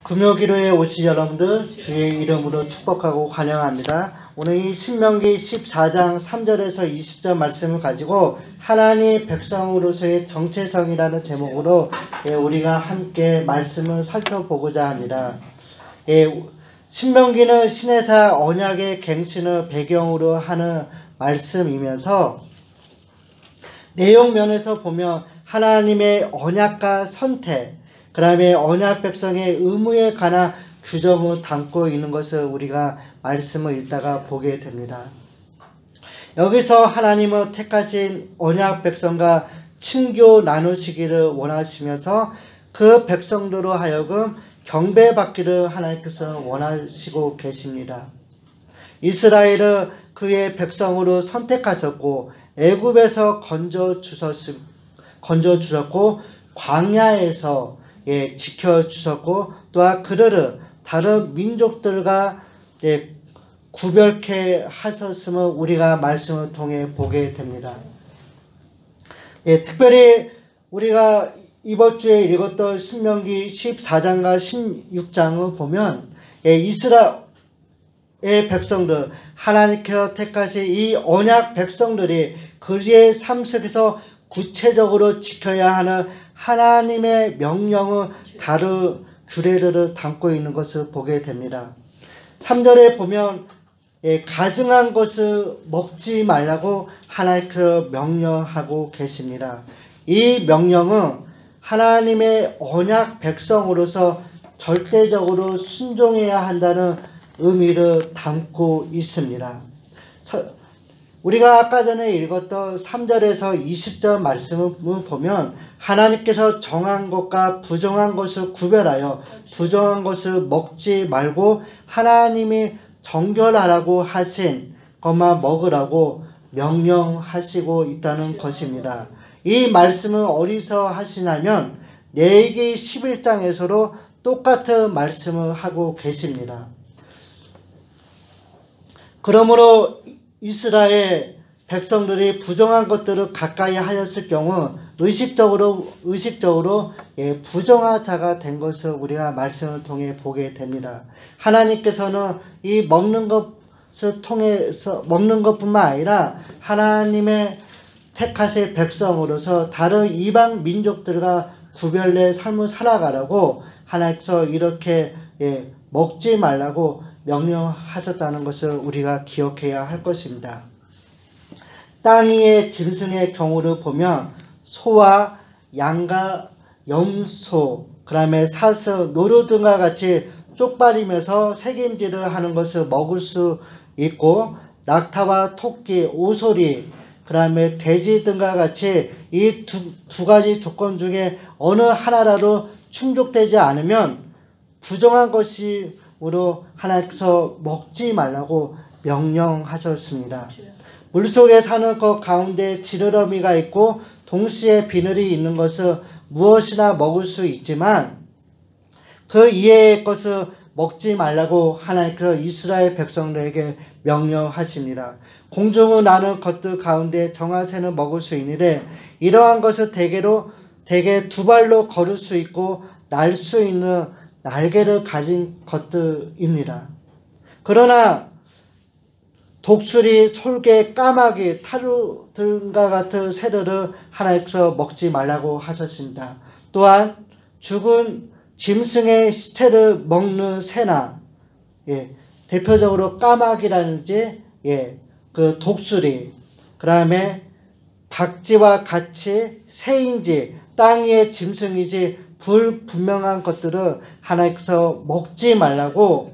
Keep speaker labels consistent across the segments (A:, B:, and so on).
A: 금요기도에 오신 여러분들 주의 이름으로 축복하고 환영합니다. 오늘 이 신명기 14장 3절에서 20절 말씀을 가지고 하나님 백성으로서의 정체성이라는 제목으로 우리가 함께 말씀을 살펴보고자 합니다. 신명기는 신해사 언약의 갱신을 배경으로 하는 말씀이면서 내용 면에서 보면 하나님의 언약과 선택, 그 다음에 언약 백성의 의무에 관한 규정을 담고 있는 것을 우리가 말씀을 읽다가 보게 됩니다. 여기서 하나님은 택하신 언약 백성과 친교 나누시기를 원하시면서 그 백성들로 하여금 경배받기를 하나님께서 원하시고 계십니다. 이스라엘을 그의 백성으로 선택하셨고 애굽에서 건져 주셨고 광야에서 지켜주셨고 또한 그들을 다른 민족들과 구별케 하셨음을 우리가 말씀을 통해 보게 됩니다. 특별히 우리가 이번 주에 읽었던 신명기 14장과 16장을 보면 이스라엘의 백성들, 하나님께서 택하신 이 언약 백성들이 그의 삶 속에서 구체적으로 지켜야 하는 하나님의 명령을 다룬 규례를 담고 있는 것을 보게 됩니다. 3절에 보면 가증한 것을 먹지 말라고 하나님께서 명령하고 계십니다. 이 명령은 하나님의 언약 백성으로서 절대적으로 순종해야 한다는 의미를 담고 있습니다. 우리가 아까 전에 읽었던 3절에서 20절 말씀을 보면 하나님께서 정한 것과 부정한 것을 구별하여 부정한 것을 먹지 말고 하나님이 정결하라고 하신 것만 먹으라고 명령하시고 있다는 것입니다. 이 말씀을 어디서 하시냐면 레위기 11장에서도 똑같은 말씀을 하고 계십니다. 그러므로 이스라엘 백성들이 부정한 것들을 가까이 하였을 경우 의식적으로 부정한 자가 된 것을 우리가 말씀을 통해 보게 됩니다. 하나님께서는 이 먹는 것을 통해서 먹는 것뿐만 아니라 하나님의 택하신 백성으로서 다른 이방 민족들과 구별된 삶을 살아가라고 하나님께서 이렇게 먹지 말라고 명령하셨다는 것을 우리가 기억해야 할 것입니다. 땅 위의 짐승의 경우를 보면 소와 양과 염소, 그 다음에 사슴, 노루 등과 같이 쪽발이면서 새김질을 하는 것을 먹을 수 있고 낙타와 토끼, 오소리, 그 다음에 돼지 등과 같이 이 두 가지 조건 중에 어느 하나라도 충족되지 않으면 부정한 것으로 하나님께서 먹지 말라고 명령하셨습니다. 물속에 사는 것 가운데 지느러미가 있고 동시에 비늘이 있는 것은 무엇이나 먹을 수 있지만 그 이외의 것을 먹지 말라고 하나님께서 이스라엘 백성들에게 명령하십니다. 공중을 나는 것들 가운데 정화새는 먹을 수 있는데 이러한 것을 대개 두 발로 걸을 수 있고 날 수 있는 날개를 가진 것들입니다. 그러나 독수리, 솔개, 까마귀, 타루 등과 같은 새들을 하나님께서 먹지 말라고 하셨습니다. 또한 죽은 짐승의 시체를 먹는 새나 대표적으로 까마귀라든지 그 독수리, 그 다음에 박쥐와 같이 새인지 땅 위의 짐승이지 불분명한 것들을 하나님께서 먹지 말라고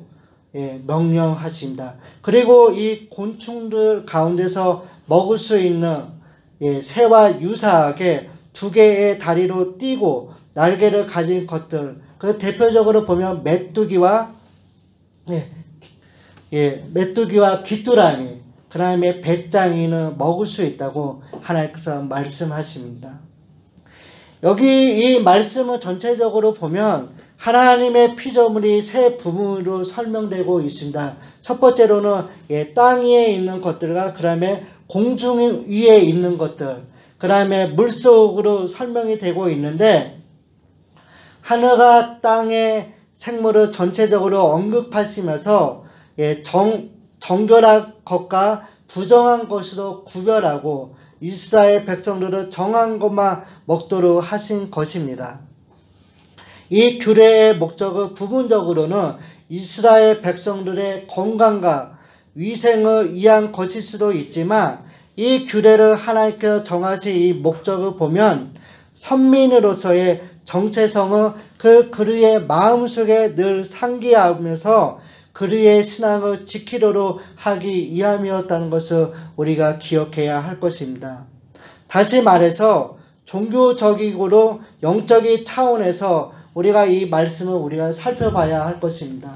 A: 명령하십니다. 그리고 이 곤충들 가운데서 먹을 수 있는 새와 유사하게 두 개의 다리로 뛰고 날개를 가진 것들, 그 대표적으로 보면 메뚜기와 귀뚜라미, 그 다음에 배짱이는 먹을 수 있다고 하나님께서 말씀하십니다. 여기 이 말씀을 전체적으로 보면 하나님의 피조물이 세 부분으로 설명되고 있습니다. 첫 번째로는 땅 위에 있는 것들과 그 다음에 공중 위에 있는 것들, 그 다음에 물속으로 설명이 되고 있는데 하늘과 땅의 생물을 전체적으로 언급하시면서 정결한 것과 부정한 것으로 구별하고 이스라엘 백성들을 정한 것만 먹도록 하신 것입니다. 이 규례의 목적은 부분적으로는 이스라엘 백성들의 건강과 위생을 위한 것일 수도 있지만, 이 규례를 하나님께서 정하신 이 목적을 보면 선민으로서의 정체성은 그의 마음속에 늘 상기하면서 그의 신앙을 지키도록 하기 위함이었다는 것을 우리가 기억해야 할 것입니다. 다시 말해서 종교적이고 영적인 차원에서 우리가 이 말씀을 우리가 살펴봐야 할 것입니다.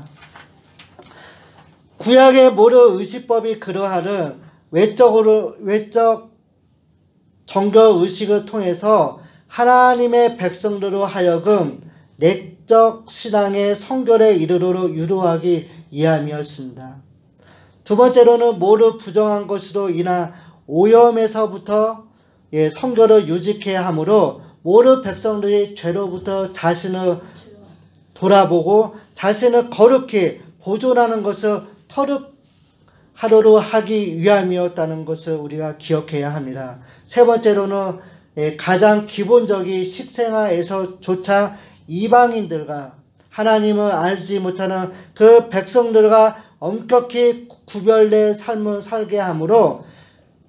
A: 구약의 모든 의식법이 그러하는 외적 정교 의식을 통해서 하나님의 백성들로 하여금 내적 신앙의 성결에 이르도록 유도하기 위함이었습니다. 두 번째로는 모두 부정한 것으로 인한 오염에서부터 성결을 유지케 하므로 모든 백성들이 죄로부터 자신을 돌아보고 자신을 거룩히 보존하는 것을 터득하도록 하기 위함이었다는 것을 우리가 기억해야 합니다. 세 번째로는 가장 기본적인 식생활에서조차 이방인들과 하나님을 알지 못하는 그 백성들과 엄격히 구별된 삶을 살게 하므로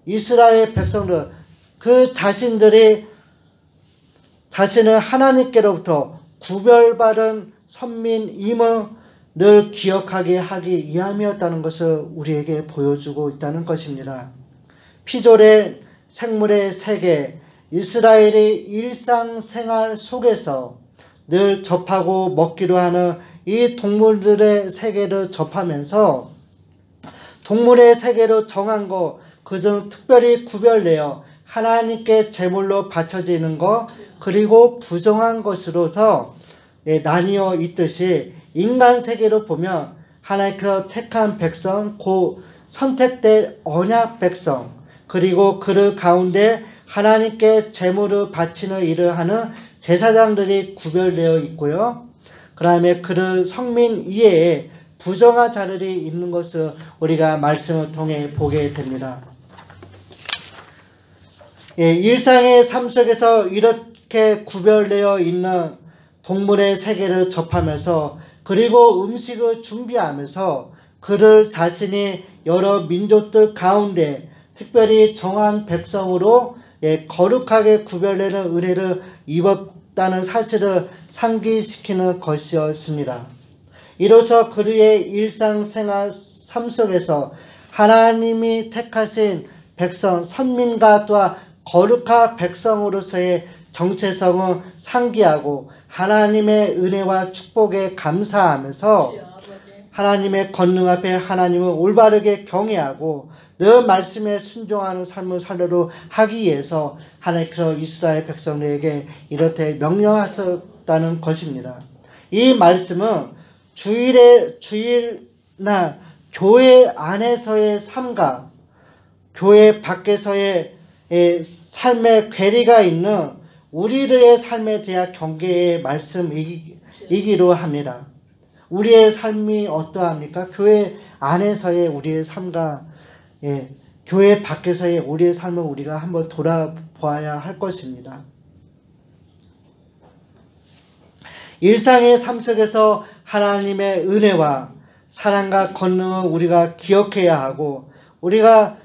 A: 이스라엘 백성들 그 자신들이 자신을 하나님께로부터 구별받은 선민임을 늘 기억하게 하기 위함이었다는 것을 우리에게 보여주고 있다는 것입니다. 피조된 생물의 세계, 이스라엘의 일상생활 속에서 늘 접하고 먹기로 하는 이 동물들의 세계를 접하면서 동물의 세계로 정한 것, 그중 특별히 구별되어 하나님께 제물로 바쳐지는 것, 그리고 부정한 것으로서 나뉘어 있듯이 인간 세계로 보면 하나님께서 택한 백성, 곧 선택된 언약 백성, 그리고 그들 가운데 하나님께 제물을 바치는 일을 하는 제사장들이 구별되어 있고요. 그 다음에 그들 성민 이외에 부정한 자들이 있는 것을 우리가 말씀을 통해 보게 됩니다. 일상의 삶 속에서 이렇게 구별되어 있는 동물의 세계를 접하면서 그리고 음식을 준비하면서 그들 자신이 여러 민족들 가운데 특별히 정한 백성으로 거룩하게 구별되는 은혜를 입었다는 사실을 상기시키는 것이었습니다. 이로써 그의 일상생활 삶 속에서 하나님이 택하신 백성, 선민과 또한 거룩한 백성으로서의 정체성을 상기하고 하나님의 은혜와 축복에 감사하면서 하나님의 권능 앞에 하나님을 올바르게 경외하고 늘 말씀에 순종하는 삶을 살도록 하기 위해서 하나님께서 이스라엘 백성들에게 이렇게 명령하셨다는 것입니다. 이 말씀은 주일날 교회 안에서의 삶과 교회 밖에서의 삶의 괴리가 있는 우리들의 삶에 대한 경계의 말씀이기로 합니다. 우리의 삶이 어떠합니까? 교회 안에서의 우리의 삶과 교회 밖에서의 우리의 삶을 우리가 한번 돌아보아야 할 것입니다. 일상의 삶 속에서 하나님의 은혜와 사랑과 권능을 우리가 기억해야 하고 우리가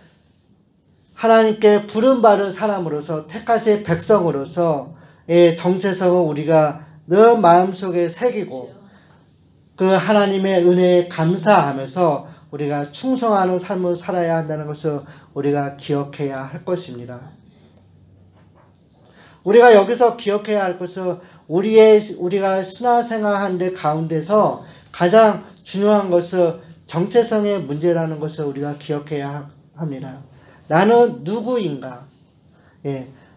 A: 하나님께 부름받은 사람으로서 택하신 백성으로서 정체성을 우리가 늘 마음속에 새기고 그 하나님의 은혜에 감사하면서 우리가 충성하는 삶을 살아야 한다는 것을 우리가 기억해야 할 것입니다. 우리가 여기서 기억해야 할 것은 우리가 신앙생활하는 데 가운데서 가장 중요한 것은 정체성의 문제라는 것을 우리가 기억해야 합니다. 나는 누구인가?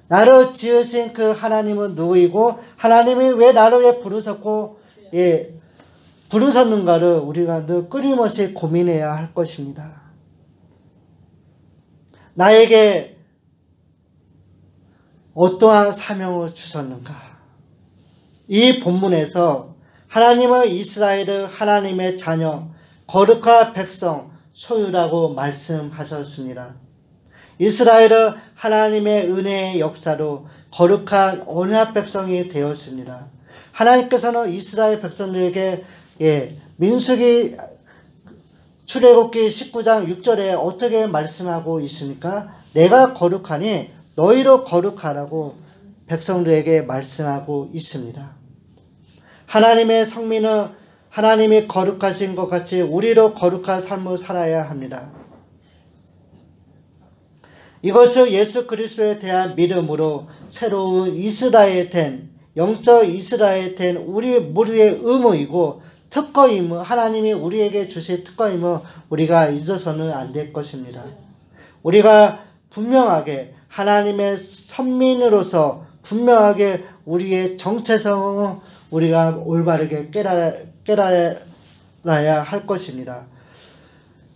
A: 나를 지으신 그 하나님은 누구이고 하나님이 왜 나를 부르셨고 부르셨는가를 우리가 늘 끊임없이 고민해야 할 것입니다. 나에게 어떠한 사명을 주셨는가? 이 본문에서 하나님은 이스라엘을 하나님의 자녀, 거룩한 백성, 소유라고 말씀하셨습니다. 이스라엘은 하나님의 은혜의 역사로 거룩한 언약 백성이 되었습니다. 하나님께서는 이스라엘 백성들에게 민수기 출애굽기 19장 6절에 어떻게 말씀하고 있습니까? 내가 거룩하니 너희로 거룩하라고 백성들에게 말씀하고 있습니다. 하나님의 성민은 하나님이 거룩하신 것 같이 우리로 거룩한 삶을 살아야 합니다. 이것을 예수 그리스도에 대한 믿음으로 새로운 이스라엘 된 영적 이스라엘 된 우리 모두의 의무이고 특권임을 하나님이 우리에게 주신 특권임을 우리가 잊어서는 안 될 것입니다. 우리가 분명하게 하나님의 선민으로서 분명하게 우리의 정체성을 우리가 올바르게 깨달아야 할 것입니다.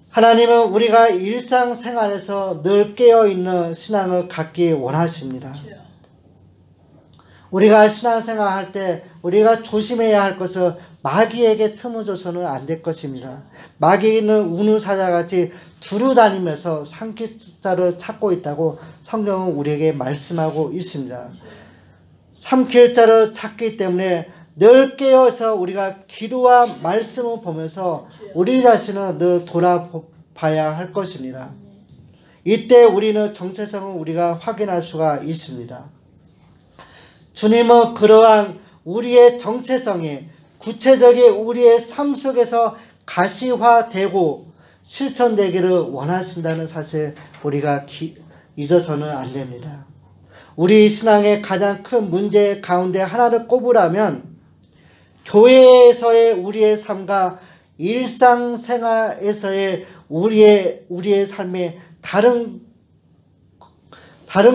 A: 하나님은 우리가 일상생활에서 늘 깨어있는 신앙을 갖기 원하십니다. 우리가 신앙생활 할 때 우리가 조심해야 할 것은 마귀에게 틈을 줘서는 안 될 것입니다. 마귀는 우는 사자같이 두루다니면서 삼킬자를 찾고 있다고 성경은 우리에게 말씀하고 있습니다. 삼킬자를 찾기 때문에 늘 깨어서 우리가 기도와 말씀을 보면서 우리 자신을 늘 돌아봐야 할 것입니다. 이때 우리는 정체성을 우리가 확인할 수가 있습니다. 주님은 그러한 우리의 정체성이 구체적인 우리의 삶 속에서 가시화되고 실천되기를 원하신다는 사실 우리가 잊어서는 안 됩니다. 우리 신앙의 가장 큰 문제 가운데 하나를 꼽으라면 교회에서의 우리의 삶과 일상생활에서의 우리의 삶이 다른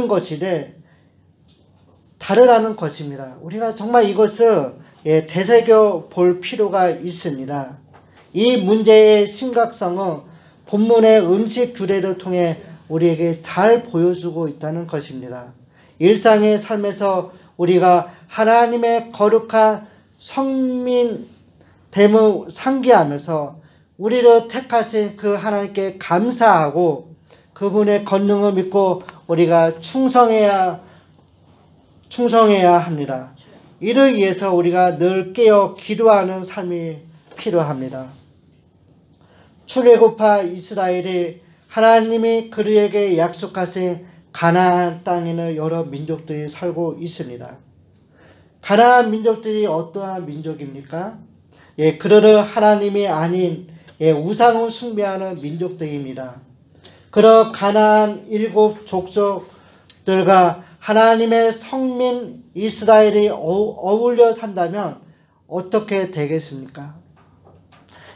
A: 것이래 다르다는 것입니다. 우리가 정말 이것을 되새겨 볼 필요가 있습니다. 이 문제의 심각성은 본문의 음식 규례를 통해 우리에게 잘 보여주고 있다는 것입니다. 일상의 삶에서 우리가 하나님의 거룩한 성민됨을 상기하면서 우리를 택하신 그 하나님께 감사하고 그분의 권능을 믿고 우리가 충성해야 합니다. 이를 위해서 우리가 늘 깨어 기도하는 삶이 필요합니다. 출애굽한 이스라엘이 하나님이 그들에게 약속하신 가나안 땅에는 여러 민족들이 살고 있습니다. 가나안 민족들이 어떠한 민족입니까? 그들은 하나님이 아닌 우상을 숭배하는 민족들입니다. 그런 가나안 7 족속들과 하나님의 성민 이스라엘이 어울려 산다면 어떻게 되겠습니까?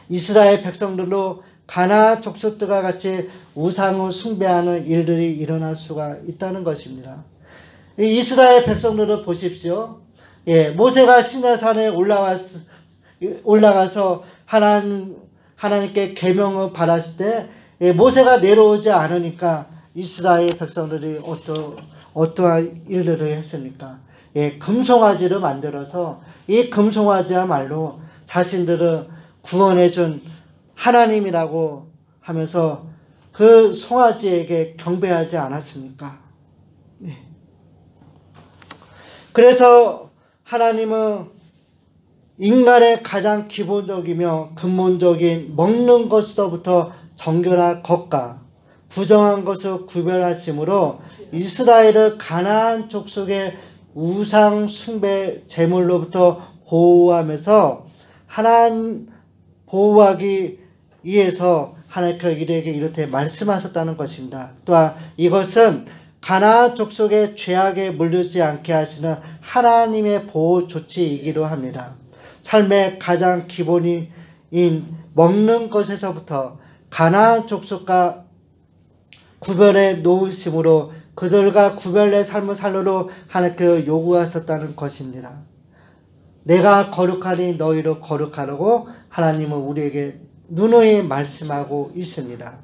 A: 이스라엘 백성들로 가나안 족속들과 같이 우상을 숭배하는 일들이 일어날 수가 있다는 것입니다. 이스라엘 백성들을 보십시오. 모세가 시내산에 올라가서 하나님께 계명을 받았을 때 모세가 내려오지 않으니까 이스라엘 백성들이 어떠한 일들을 했습니까? 금송아지를 만들어서 이 금송아지야말로 자신들을 구원해준 하나님이라고 하면서 그 송아지에게 경배하지 않았습니까? 그래서 하나님은 인간의 가장 기본적이며 근본적인 먹는 것으로부터 정결한 것과 부정한 것을 구별하심으로 이스라엘을 가나안 족속의 우상 숭배 제물로부터 보호하면서 보호하기 위해서 하나님께서 이들에게 이렇게 말씀하셨다는 것입니다. 또한 이것은 가나안 족속의 죄악에 물들지 않게 하시는 하나님의 보호 조치이기도 합니다. 삶의 가장 기본인 먹는 것에서부터 가나안 족속과 구별해 놓으심으로 그들과 구별된 삶을 살도록 하나님께서 요구하셨다는 것입니다. 내가 거룩하니 너희로 거룩하라고 하나님은 우리에게 누누이 말씀하고 있습니다.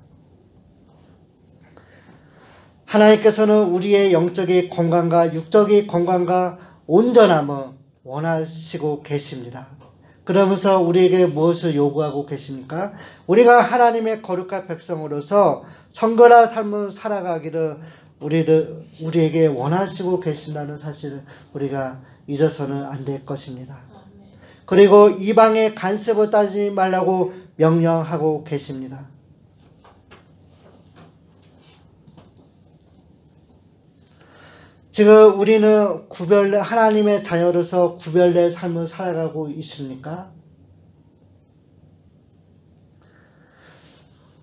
A: 하나님께서는 우리의 영적인 건강과 육적인 건강과 온전함을 원하시고 계십니다. 그러면서 우리에게 무엇을 요구하고 계십니까? 우리가 하나님의 거룩한 백성으로서 성결한 삶을 살아가기를 우리에게 원하시고 계신다는 사실을 우리가 잊어서는 안 될 것입니다. 그리고 이방의 간섭을 따지지 말라고 명령하고 계십니다. 지금 우리는 하나님의 자녀로서 구별된 삶을 살아가고 있습니까?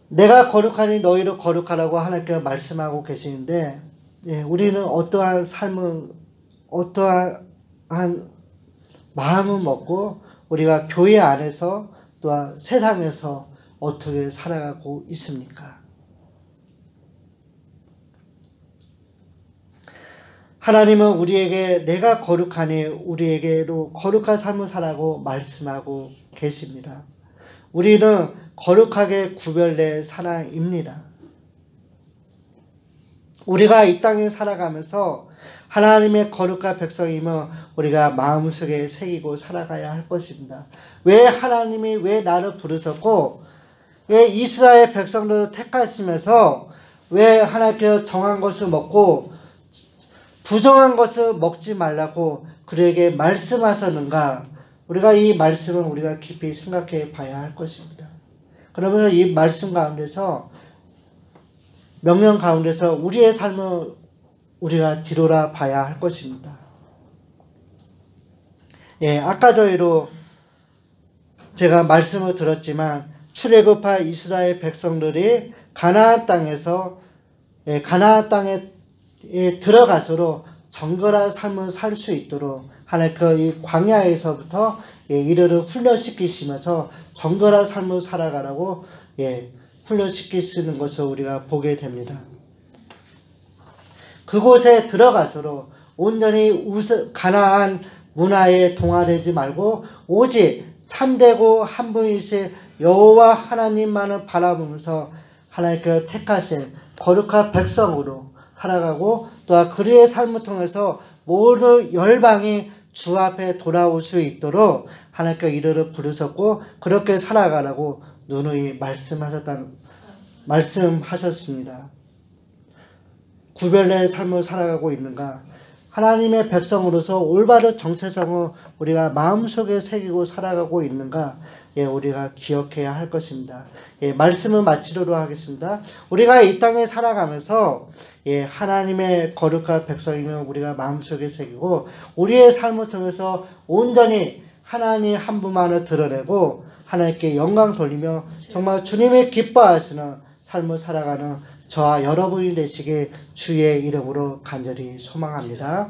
A: 내가 거룩하니 너희를 거룩하라고 하나님께서 말씀하고 계시는데, 우리는 어떠한 삶을, 어떠한 마음을 먹고 우리가 교회 안에서 또한 세상에서 어떻게 살아가고 있습니까? 하나님은 우리에게 내가 거룩하니 우리에게로 거룩한 삶을 살라고 말씀하고 계십니다. 우리는 거룩하게 구별된 사람입니다. 우리가 이 땅에 살아가면서 하나님의 거룩한 백성임을 우리가 마음속에 새기고 살아가야 할 것입니다. 왜 하나님이 왜 나를 부르셨고 왜 이스라엘 백성들을 택하시면서 왜 하나님께서 정한 것을 먹고 부정한 것을 먹지 말라고 그에게 말씀하셨는가? 우리가 이 말씀을 우리가 깊이 생각해 봐야 할 것입니다. 그러면서 이 말씀 가운데서 명령 가운데서 우리의 삶을 우리가 뒤돌아 봐야 할 것입니다. 아까 저희로 제가 말씀을 들었지만 출애굽한 이스라엘 백성들이 가나안 땅에서 가나안 땅에 들어가서로 정결한 삶을 살 수 있도록 하나님께서 이 광야에서부터 이들을 훈련시키시면서 정결한 삶을 살아가라고 훈련시키시는 것을 우리가 보게 됩니다. 그곳에 들어가서로 온전히 가나안 문화에 동화되지 말고 오직 참되고 한 분이신 여호와 하나님만을 바라보면서 하나님께서 택하신 거룩한 백성으로 살아가고 또한 그리의 삶을 통해서 모든 열방이 주 앞에 돌아올 수 있도록 하나님께서 이들을 부르셨고 그렇게 살아가라고 누누이 말씀하셨습니다. 구별된 삶을 살아가고 있는가? 하나님의 백성으로서 올바른 정체성을 우리가 마음속에 새기고 살아가고 있는가? 우리가 기억해야 할 것입니다. 말씀을 마치도록 하겠습니다. 우리가 이 땅에 살아가면서 하나님의 거룩한 백성이면 우리가 마음속에 새기고 우리의 삶을 통해서 온전히 하나님 한 분만을 드러내고 하나님께 영광 돌리며 정말 주님의 기뻐하시는 삶을 살아가는 저와 여러분이 되시길 주의 이름으로 간절히 소망합니다.